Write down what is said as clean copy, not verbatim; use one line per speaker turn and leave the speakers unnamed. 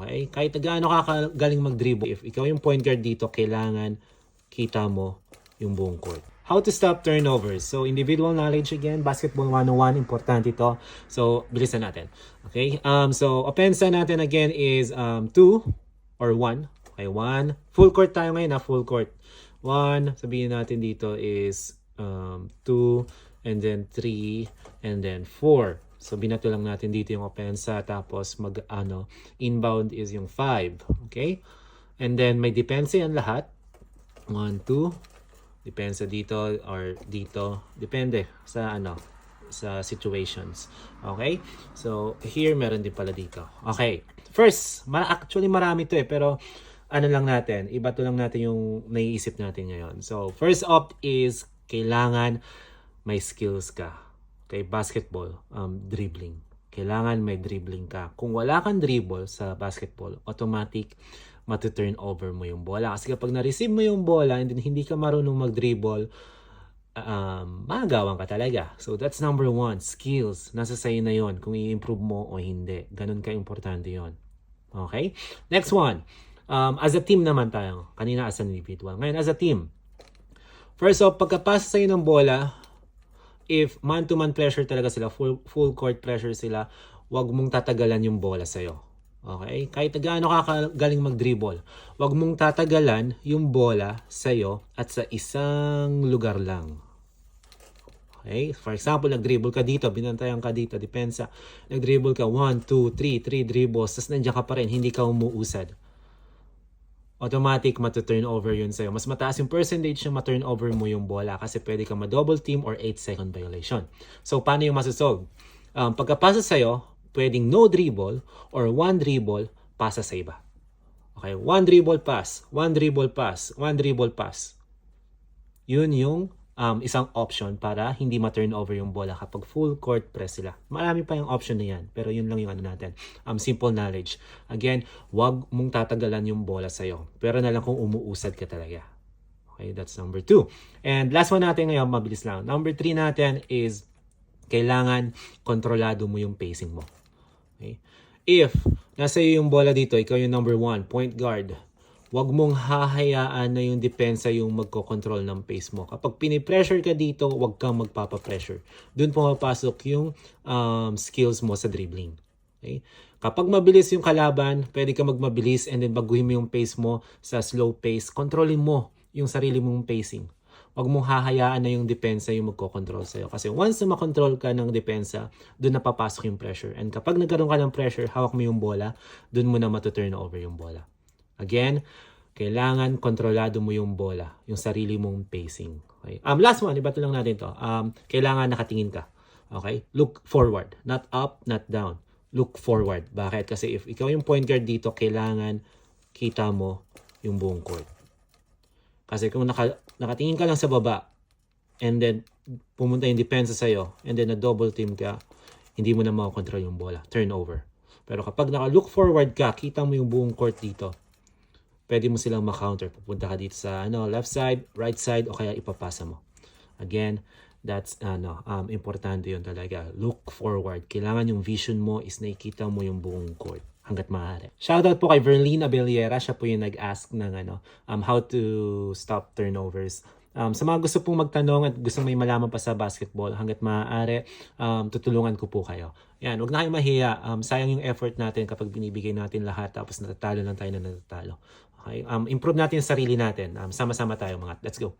Okay? Kahit gaano ka galing mag-dribble, if ikaw yung point guard dito, kailangan kita mo yung buong court. How to stop turnovers. So, individual knowledge again, basketball 101, importante ito. So, bilisan natin. Okay? So, offense natin again is 2 or 1. Okay, 1. Full court tayo ngayon, full court. 1, sabihin natin dito is 2, and then 3, and then 4. So, binato lang natin dito yung offense, tapos inbound is yung 5. Okay? And then, may depensa yan lahat. 1, 2, depensa dito or dito. Depende sa sa situations. Okay? So, here meron din pala dito. Okay. First, actually marami to pero lang natin, iba to lang natin yung naiisip natin ngayon. So, first up is kailangan may skills ka. Okay, basketball, dribbling. Kailangan may dribbling ka. Kung wala kang dribble sa basketball, automatic matu-turn over mo yung bola. Kasi kapag na-receive mo yung bola and then hindi ka marunong mag-dribble, magagawan ka talaga. So that's number 1, skills. Nasa sa'yo na yon kung i-improve mo o hindi. Ganun ka-importante yon. Okay? Next one. As a team naman tayo. Kanina as an individual. Ngayon as a team. First off, pagkapasa sa'yo ng bola, if man-to-man pressure talaga sila, full court pressure sila, wag mong tatagalan yung bola sa'yo. Okay? Kahit gaano ka galing mag-dribble, wag mong tatagalan yung bola sa'yo at sa isang lugar lang. Okay? For example, nag-dribble ka dito, binantayan ka dito, depensa. Nag-dribble ka 1, 2, 3 dribbles, tapos nandiyan ka pa rin, hindi ka umuusad. Automatic matu-turn over yun sa'yo. Mas mataas yung percentage na ma-turn over mo yung bola kasi pwede ka ma-double team or 8-second violation. So, paano yung masusog? Pagkapasa sa'yo, pwedeng no dribble or 1 dribble, pasa sa iba. Okay, 1 dribble pass, 1 dribble pass, 1 dribble pass. Yun yung isang option para hindi ma-turn over yung bola kapag full court press sila. Marami pa yung option na yan, pero yun lang yung natin. Simple knowledge. Again, wag mong tatagalan yung bola sa'yo. Pero na lang kung umuusad ka talaga. Okay, that's number 2. And last one natin ngayon, mabilis lang. Number 3 natin is kailangan kontrolado mo yung pacing mo. Okay? If nasa iyo yung bola dito, ikaw yung number 1, point guard, wag mong hahayaan na yung depensa yung magko-control ng pace mo. Kapag pinipressure ka dito, wag kang magpapapressure. Doon pumapasok yung skills mo sa dribbling. Okay? Kapag mabilis yung kalaban, pwede ka magmabilis and then baguhin mo yung pace mo sa slow pace. Kontrolin mo yung sarili mong pacing. Wag mong hahayaan na yung depensa yung magko-control sa'yo. Kasi once na makontrol ka ng depensa, doon na papasok yung pressure. And kapag nagkaroon ka ng pressure, hawak mo yung bola, doon mo na matuturn over yung bola. Again, kailangan kontrolado mo yung bola, yung sarili mong pacing. Okay? Last one, iba lang natin to. Kailangan nakatingin ka. Okay? Look forward. Not up, not down. Look forward. Bakit? Kasi if ikaw yung point guard dito, kailangan kita mo yung buong court. Kasi kung nakatingin ka lang sa baba, and then pumunta yung depensa sa'yo, and then na-double team ka, hindi mo na makakontrol yung bola. Turnover. Pero kapag naka-look forward ka, kita mo yung buong court dito, pwede mo silang ma-counter. Pupunta ka dito sa left side, right side, o kaya ipapasa mo. Again, that's importante yun talaga. Look forward. Kailangan yung vision mo is nakikita mo yung buong court hanggat maaari. Shoutout po kay Verlene Abellera. Siya po yung nag-ask ng how to stop turnovers. Sa mga gusto pong magtanong at gusto may malaman pa sa basketball, hanggat maaari, tutulungan ko po kayo. Yan, huwag na kayong mahiya. Sayang yung effort natin kapag binibigay natin lahat tapos natatalo lang tayo na natatalo. Okay? Improve natin yung sarili natin. Sama-sama tayo mga. Let's go.